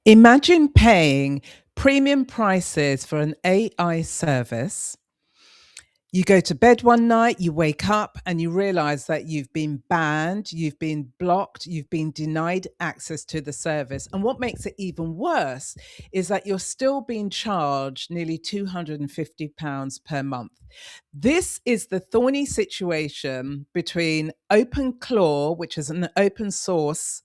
Imagine paying premium prices for an AI service. You go to bed one night, you wake up, and you realize that you've been banned, you've been blocked, you've been denied access to the service. And what makes it even worse is that you're still being charged nearly £250 per month. This is the thorny situation between OpenClaw, which is an open source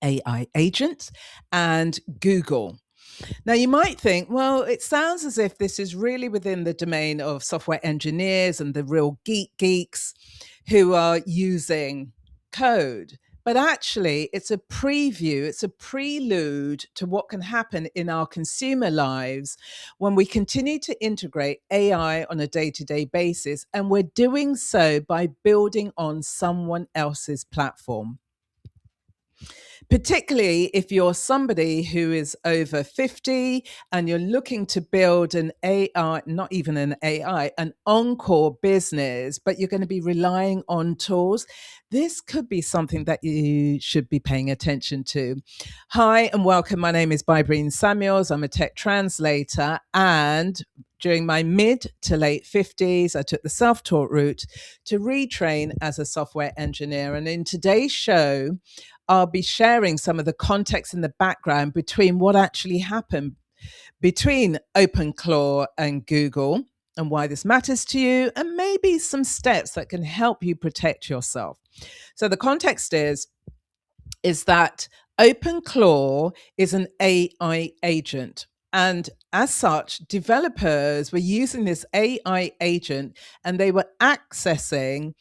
AI agent, and Google. Now, you might think, well, it sounds as if this is really within the domain of software engineers and the real geeks who are using code. But actually, it's a preview, it's a prelude to what can happen in our consumer lives when we continue to integrate AI on a day to day basis. And we're doing so by building on someone else's platform. Particularly if you're somebody who is over 50 and you're looking to build an AI, not even an AI, an Encore business, but you're going to be relying on tools. This could be something that you should be paying attention to. Hi and welcome. My name is Bybreen Samuels. I'm a tech translator, and during my mid to late 50s, I took the self-taught route to retrain as a software engineer. And in today's show, I'll be sharing some of the context in the background between what actually happened between OpenClaw and Google and why this matters to you, and maybe some steps that can help you protect yourself. So the context is that OpenClaw is an AI agent. And as such, developers were using this AI agent and they were accessing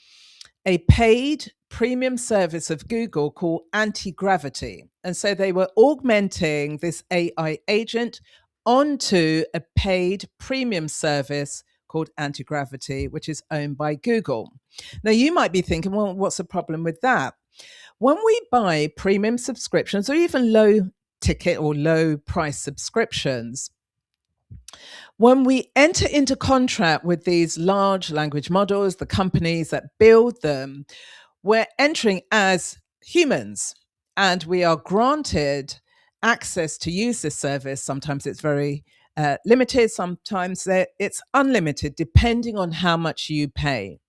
a paid premium service of Google called anti-gravity. And so they were augmenting this AI agent onto a paid premium service called anti-gravity, which is owned by Google. Now, you might be thinking, well, what's the problem with that? When we buy premium subscriptions or even low ticket or low price subscriptions, when we enter into contract with these large language models, the companies that build them, we're entering as humans and we are granted access to use this service. Sometimes it's very limited, sometimes it's unlimited, depending on how much you pay.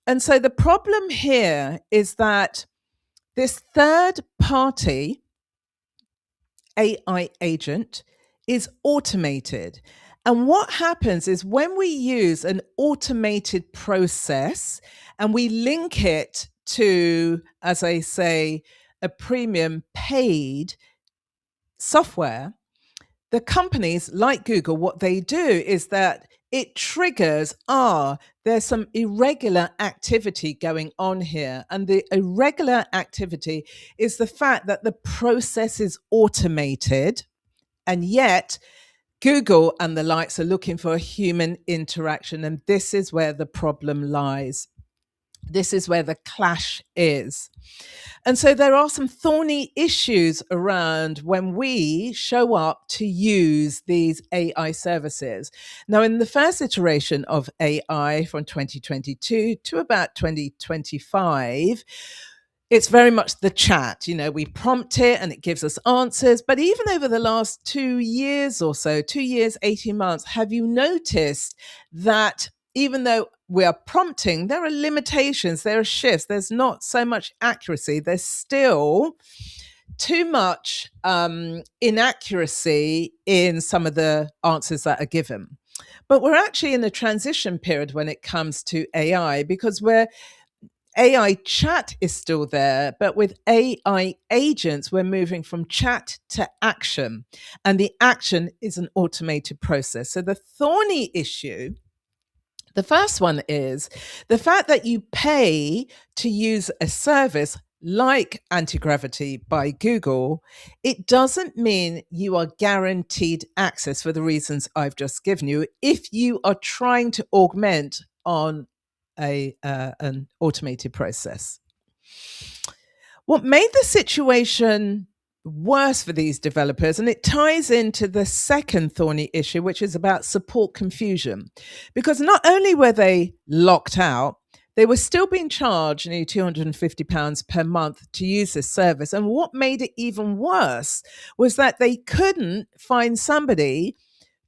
And so the problem here is that this third party AI agent is automated. And what happens is when we use an automated process and we link it to, as I say, a premium paid software, the companies like Google, what they do is that it triggers, there's some irregular activity going on here. And the irregular activity is the fact that the process is automated, and yet Google and the likes are looking for a human interaction. And this is where the problem lies. This is where the clash is. And so there are some thorny issues around when we show up to use these AI services. Now, in the first iteration of AI from 2022 to about 2025, it's very much the chat. We prompt it and it gives us answers. But even over the last 2 years or so, 2 years, 18 months, have you noticed that even though we are prompting, there are limitations, there are shifts, there's not so much accuracy, there's still too much inaccuracy in some of the answers that are given. But we're actually in a transition period when it comes to AI, because AI chat is still there, but with AI agents, we're moving from chat to action, and the action is an automated process. So the thorny issue, the first one is the fact that you pay to use a service like anti-gravity by Google. It doesn't mean you are guaranteed access for the reasons I've just given you if you are trying to augment on an automated process. What made the situation worse for these developers, and it ties into the second thorny issue, which is about support confusion, because not only were they locked out, They were still being charged nearly £250 per month to use this service. And what made it even worse was that they couldn't find somebody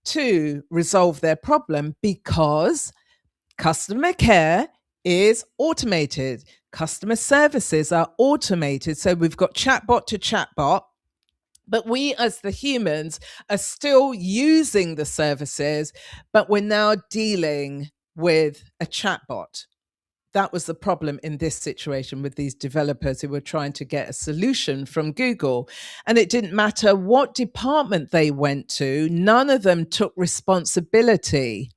to resolve their problem because customer care is automated. Customer services are automated. So we've got chatbot to chatbot, but we as the humans are still using the services, but we're now dealing with a chatbot. That was the problem in this situation with these developers who were trying to get a solution from Google. And it didn't matter what department they went to, none of them took responsibility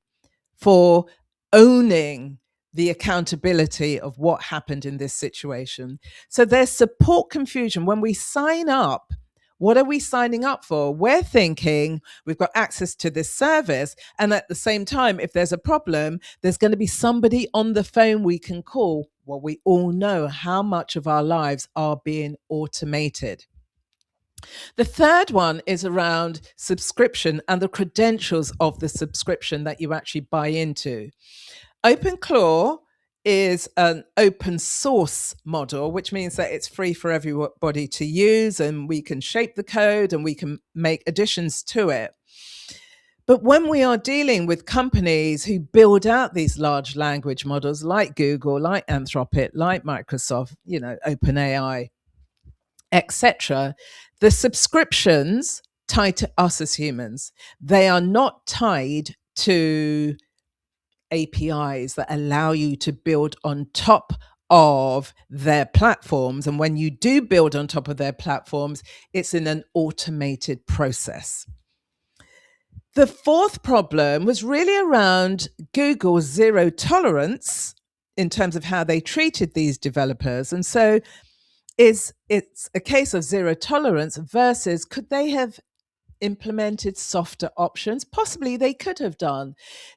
for owning the accountability of what happened in this situation. So there's support confusion. When we sign up, what are we signing up for? We're thinking we've got access to this service. And at the same time, if there's a problem, there's going to be somebody on the phone we can call. Well, we all know how much of our lives are being automated. The third one is around subscription and the credentials of the subscription that you actually buy into. OpenClaw is an open source model, which means that it's free for everybody to use, and we can shape the code and we can make additions to it. But when we are dealing with companies who build out these large language models like Google, like Anthropic, like Microsoft, OpenAI, etc., the subscriptions tied to us as humans. They are not tied to APIs that allow you to build on top of their platforms. And when you do build on top of their platforms, it's in an automated process. The fourth problem was really around Google's zero tolerance in terms of how they treated these developers. And so it's a case of zero tolerance versus could they have implemented softer options? Possibly they could have done.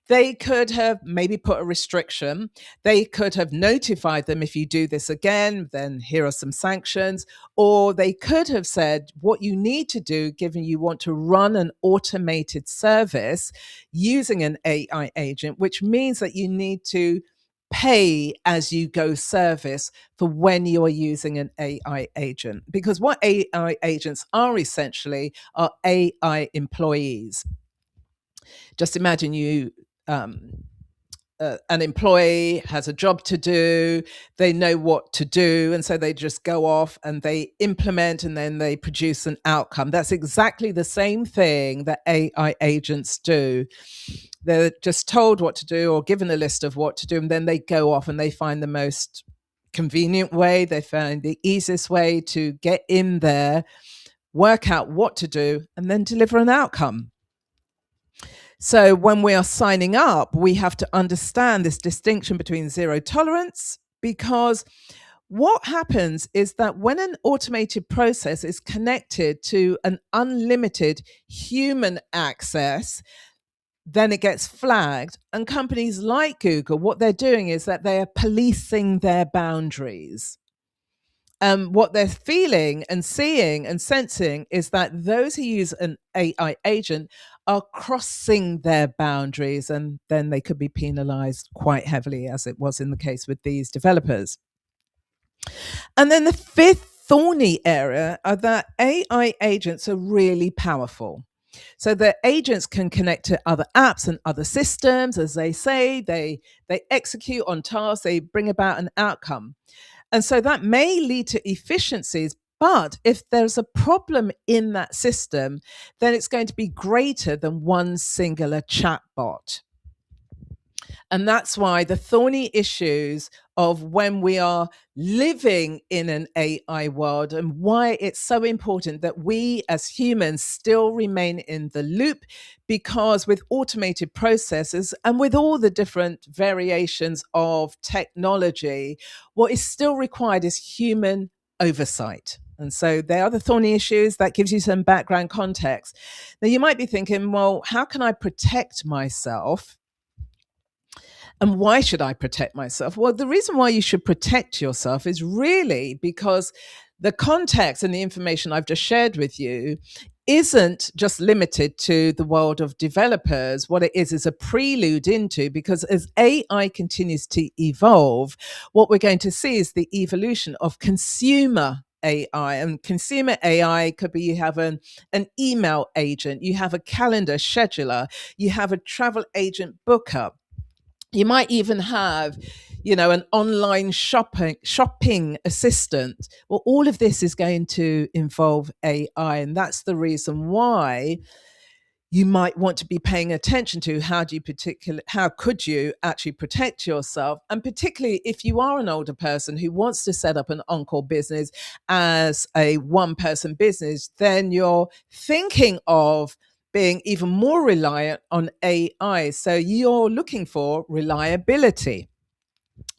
They could have maybe put a restriction. They could have notified them, if you do this again, then here are some sanctions. Or they could have said what you need to do, given you want to run an automated service using an AI agent, which means that you need to pay as you go service for when you are using an AI agent. Because what AI agents are essentially are AI employees. Just imagine an employee has a job to do, they know what to do, and so they just go off and they implement and then they produce an outcome. That's exactly the same thing that AI agents do. They're just told what to do or given a list of what to do, and then they go off and they find the most convenient way, they find the easiest way to get in there, work out what to do, and then deliver an outcome. So when we are signing up, we have to understand this distinction between zero tolerance, because what happens is that when an automated process is connected to an unlimited human access, then it gets flagged. And companies like Google, what they're doing is that they are policing their boundaries. What they're feeling and seeing and sensing is that those who use an AI agent are crossing their boundaries, and then they could be penalized quite heavily, as it was in the case with these developers. And then the fifth thorny area are that AI agents are really powerful. So the agents can connect to other apps and other systems. As they say, they execute on tasks, they bring about an outcome. And so that may lead to efficiencies, but if there's a problem in that system, then it's going to be greater than one singular chatbot. And that's why the thorny issues of when we are living in an AI world, and why it's so important that we as humans still remain in the loop, because with automated processes and with all the different variations of technology, what is still required is human oversight. And so there are the thorny issues. That gives you some background context. Now you might be thinking, well, how can I protect myself? And why should I protect myself? Well, the reason why you should protect yourself is really because the context and the information I've just shared with you isn't just limited to the world of developers. What it is a prelude into, because as AI continues to evolve, what we're going to see is the evolution of consumer AI. And consumer AI could be, you have an email agent, you have a calendar scheduler, you have a travel agent booker. You might even have, an online shopping assistant. Well, all of this is going to involve AI, and that's the reason why you might want to be paying attention to how could you actually protect yourself, and particularly if you are an older person who wants to set up an Encore business as a one person business, then you're thinking of being even more reliant on AI. So you're looking for reliability.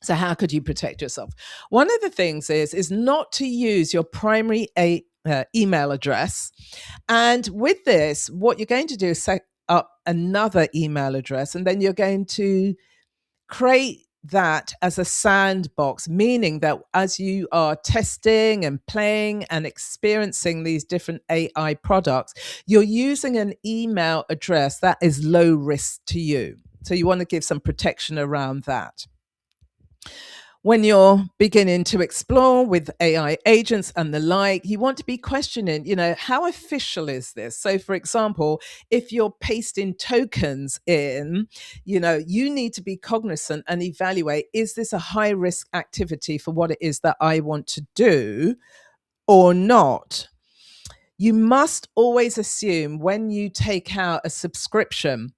So how could you protect yourself? One of the things is not to use your primary email address. And with this, what you're going to do is set up another email address, and then you're going to create that as a sandbox, meaning that as you are testing and playing and experiencing these different AI products, you're using an email address that is low risk to you. So you want to give some protection around that. When you're beginning to explore with AI agents and the like, you want to be questioning, how official is this? So, for example, if you're pasting tokens in, you need to be cognizant and evaluate, is this a high risk activity for what it is that I want to do or not? You must always assume when you take out a subscription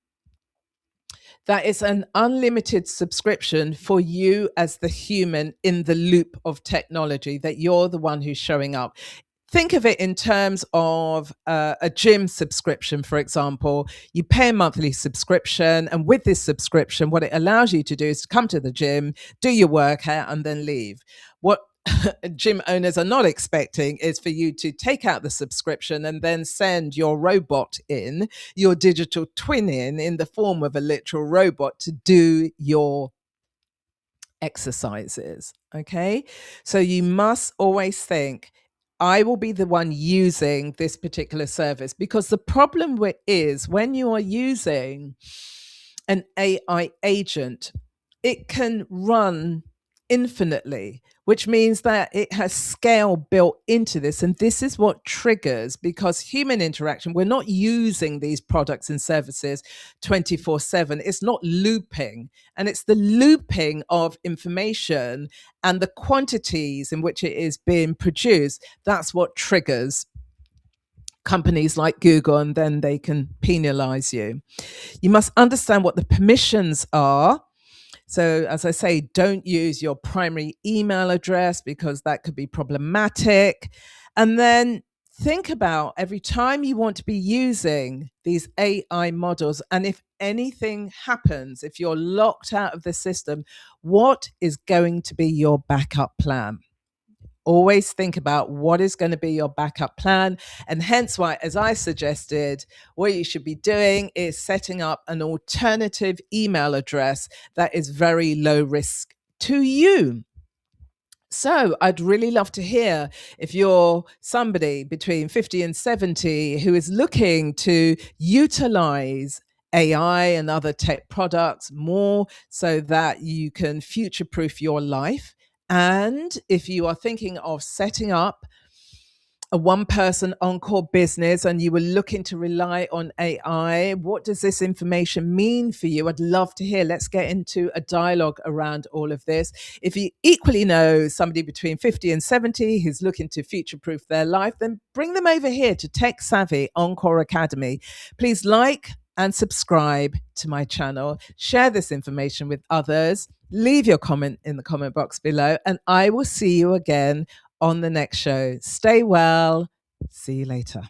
that is an unlimited subscription for you as the human in the loop of technology, that you're the one who's showing up. Think of it in terms of a gym subscription, for example. You pay a monthly subscription, and with this subscription, what it allows you to do is to come to the gym, do your workout, and then leave. What gym owners are not expecting is for you to take out the subscription and then send your robot in, your digital twin in the form of a literal robot to do your exercises. Okay. So you must always think, I will be the one using this particular service, because the problem is when you are using an AI agent, it can run infinitely, which means that it has scale built into this. And this is what triggers, because human interaction, we're not using these products and services 24/7. It's not looping. And it's the looping of information and the quantities in which it is being produced. That's what triggers companies like Google, and then they can penalize you. You must understand what the permissions are. So, as I say, don't use your primary email address, because that could be problematic. And then think about every time you want to be using these AI models, and if anything happens, if you're locked out of the system, what is going to be your backup plan? Always think about what is going to be your backup plan. And hence why, as I suggested, what you should be doing is setting up an alternative email address that is very low risk to you. So I'd really love to hear if you're somebody between 50 and 70 who is looking to utilize AI and other tech products more so that you can future proof your life. And if you are thinking of setting up a one person Encore business and you were looking to rely on AI, what does this information mean for you? I'd love to hear. Let's get into a dialogue around all of this. If you equally know somebody between 50 and 70 who's looking to future proof their life, then bring them over here to Tech Savvy Encore Academy. Please like and subscribe to my channel. Share this information with others. Leave your comment in the comment box below, and I will see you again on the next show. Stay well. See you later.